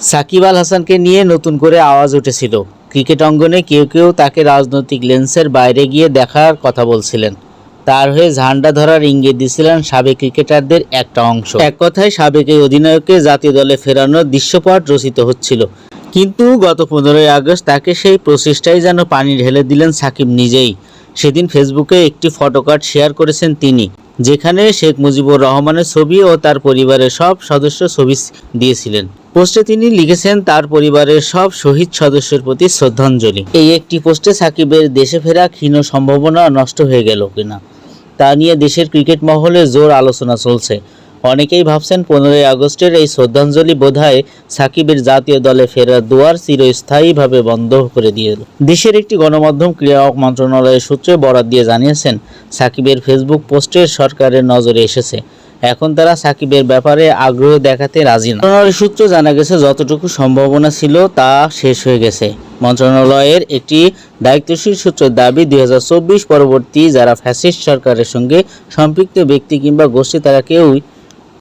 সাকিব আল হাসানকে নিয়ে নতুন করে আওয়াজ উঠেছিল। ক্রিকেট অঙ্গনে কেউ কেউ তাকে রাজনৈতিক লেন্সের বাইরে গিয়ে দেখার কথা বলছিলেন। তার হয়ে ঝান্ডা ধরার ইঙ্গিত দিয়েছিলেন সাবেক ক্রিকেটারদের একটা অংশ। এক কথায় সাবেক এই অধিনায়ককে জাতীয় দলে ফেরানোর দৃশ্যপট রচিত হচ্ছিল। কিন্তু গত 15ই আগস্ট তাকে সেই প্রচেষ্টায় যেন পানি ঢেলে দিলেন সাকিব নিজেই। সেদিন ফেসবুকে একটি ফটোকার্ড শেয়ার করেছেন তিনি, যেখানে শেখ মুজিবুর রহমানের ছবি ও তার পরিবারের সব সদস্য ছবি দিয়েছিলেন। পোস্টে তিনি লিখেছেন তার পরিবারের সব শহীদ সদস্যের প্রতি শ্রদ্ধাঞ্জলি। এই একটি পোস্টে সাকিবের দেশে ফেরা ক্ষীণ সম্ভাবনা নষ্ট হয়ে গেল কিনা তা নিয়ে দেশের ক্রিকেট মহলে জোর আলোচনা চলছে। অনেকেই ভাবছেন 15ই আগস্টের এই শ্রদ্ধাঞ্জলি বোধহয় সাকিবের জাতীয় দলে ফেরার দুয়ার চিরস্থায়ীভাবে বন্ধ করে দিয়ে। দেশের একটি গণমাধ্যম ক্রীড়া মন্ত্রণালয়ের সূত্রে বরাত দিয়ে জানিয়েছেন, সাকিবের ফেসবুক পোস্টের সরকারের নজরে এসেছে। এখন তারা সাকিবের ব্যাপারে আগ্রহ দেখাতে রাজি না। মন্ত্রণালয়ের সূত্রে জানা গেছে, যতটুকু সম্ভাবনা ছিল তা শেষ হয়ে গেছে। মন্ত্রণালয়ের একটি দায়িত্বশীল সূত্রের দাবি, 2024 পরবর্তী যারা ফ্যাসিস্ট সরকারের সঙ্গে সম্পৃক্ত ব্যক্তি কিংবা গোষ্ঠী তারা কেউই